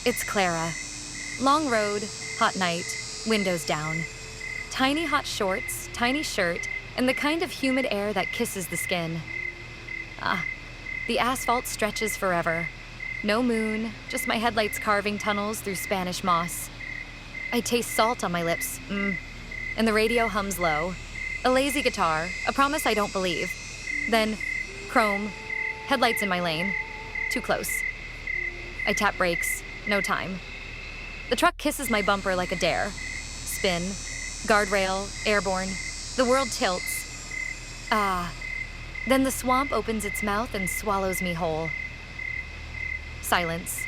It's Clara. Long road, hot night, windows down. Tiny hot shorts, tiny shirt, and the kind of humid air that kisses the skin. The asphalt stretches forever. No moon, just my headlights carving tunnels through Spanish moss. I taste salt on my lips, and the radio hums low. A lazy guitar, a promise I don't believe. Then, chrome, headlights in my lane. Too close. I tap brakes, no time. The truck kisses my bumper like a dare. Spin, guardrail, airborne. The world tilts. Then the swamp opens its mouth and swallows me whole. Silence.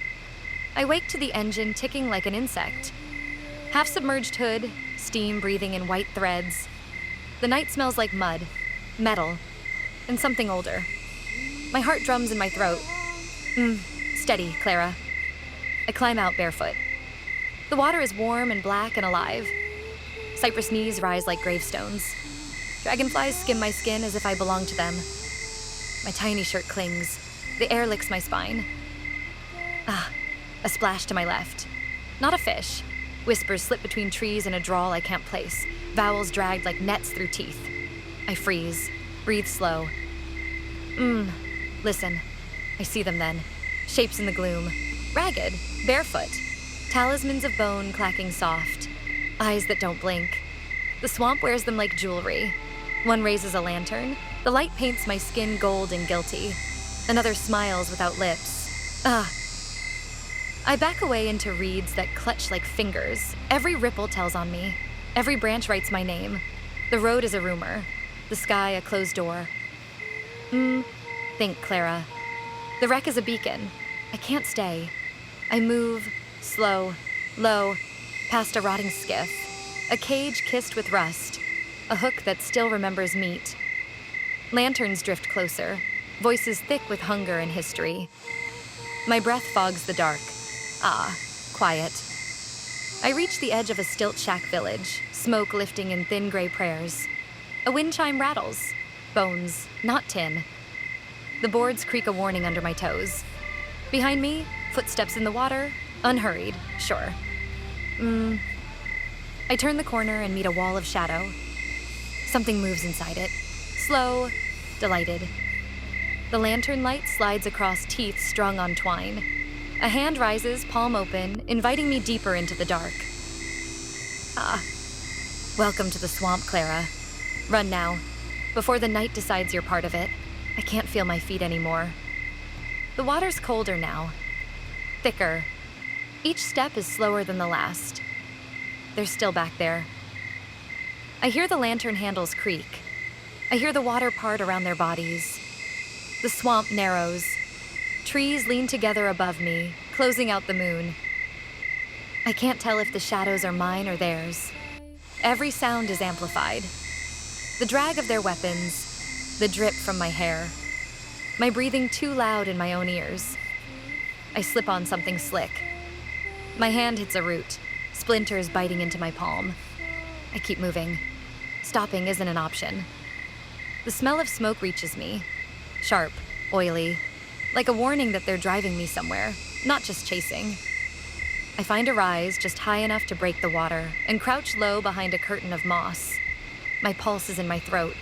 I wake to the engine ticking like an insect. Half-submerged hood, steam breathing in white threads. The night smells like mud, metal, and something older. My heart drums in my throat. Steady, Clara. I climb out barefoot. The water is warm and black and alive. Cypress knees rise like gravestones. Dragonflies skim my skin as if I belong to them. My tiny shirt clings. The air licks my spine. A splash to my left. Not a fish. Whispers slip between trees in a drawl I can't place. Vowels dragged like nets through teeth. I freeze. Breathe slow. Listen. I see them then. Shapes in the gloom. Ragged. Barefoot. Talismans of bone clacking soft. Eyes that don't blink. The swamp wears them like jewelry. One raises a lantern. The light paints my skin gold and guilty. Another smiles without lips. I back away into reeds that clutch like fingers. Every ripple tells on me. Every branch writes my name. The road is a rumor. The sky a closed door. Think, Clara. The wreck is a beacon. I can't stay. I move, slow, low, past a rotting skiff. A cage kissed with rust. A hook that still remembers meat. Lanterns drift closer. Voices thick with hunger and history. My breath fogs the dark. Quiet. I reach the edge of a stilt shack village, smoke lifting in thin gray prayers. A wind chime rattles. Bones, not tin. The boards creak a warning under my toes. Behind me, footsteps in the water, unhurried, sure. I turn the corner and meet a wall of shadow. Something moves inside it. Slow, delighted. The lantern light slides across teeth strung on twine. A hand rises, palm open, inviting me deeper into the dark. Welcome to the swamp, Clara. Run now, before the night decides you're part of it. I can't feel my feet anymore. The water's colder now. Thicker. Each step is slower than the last. They're still back there. I hear the lantern handles creak. I hear the water part around their bodies. The swamp narrows. Trees lean together above me, closing out the moon. I can't tell if the shadows are mine or theirs. Every sound is amplified. The drag of their weapons, the drip from my hair. My breathing too loud in my own ears. I slip on something slick. My hand hits a root, splinters biting into my palm. I keep moving. Stopping isn't an option. The smell of smoke reaches me. Sharp, oily, like a warning that they're driving me somewhere, not just chasing. I find a rise just high enough to break the water and crouch low behind a curtain of moss. My pulse is in my throat.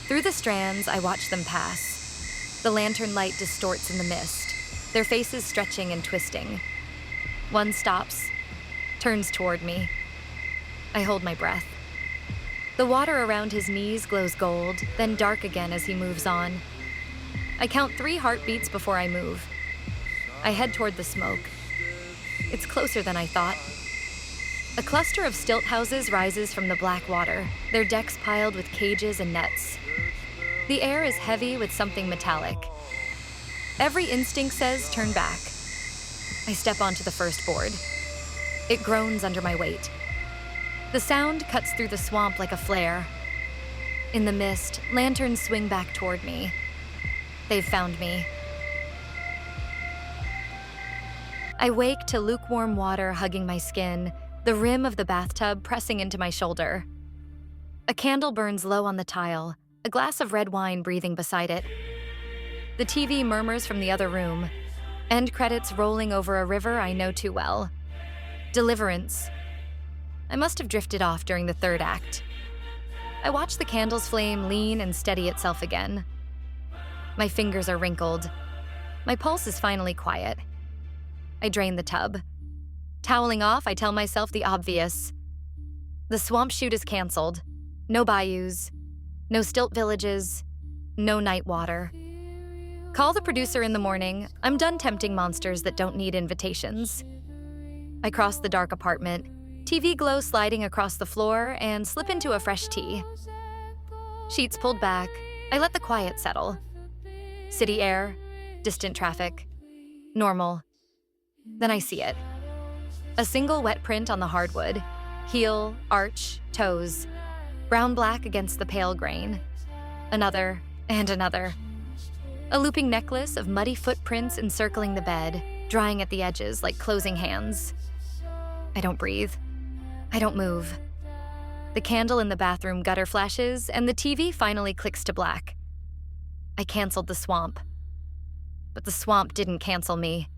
Through the strands, I watch them pass. The lantern light distorts in the mist, their faces stretching and twisting. One stops, turns toward me. I hold my breath. The water around his knees glows gold, then dark again as he moves on. I count 3 heartbeats before I move. I head toward the smoke. It's closer than I thought. A cluster of stilt houses rises from the black water, their decks piled with cages and nets. The air is heavy with something metallic. Every instinct says turn back. I step onto the first board. It groans under my weight. The sound cuts through the swamp like a flare. In the mist, lanterns swing back toward me. They've found me. I wake to lukewarm water hugging my skin, the rim of the bathtub pressing into my shoulder. A candle burns low on the tile, a glass of red wine breathing beside it. The TV murmurs from the other room, End credits rolling over a river I know too well. Deliverance. I must have drifted off during the third act. I watch the candle's flame lean and steady itself again. My fingers are wrinkled. My pulse is finally quiet. I drain the tub. Toweling off, I tell myself the obvious. The swamp shoot is canceled. No bayous. No stilt villages. No night water. Call the producer in the morning. I'm done tempting monsters that don't need invitations. I cross the dark apartment, TV glow sliding across the floor, and slip into a fresh tea. Sheets pulled back, I let the quiet settle. City air, distant traffic, normal. Then I see it. A single wet print on the hardwood, heel, arch, toes, brown-black against the pale grain. Another, and another. A looping necklace of muddy footprints encircling the bed, drying at the edges like closing hands. I don't breathe. I don't move. The candle in the bathroom gutter flashes, and the TV finally clicks to black. I canceled the swamp. But the swamp didn't cancel me.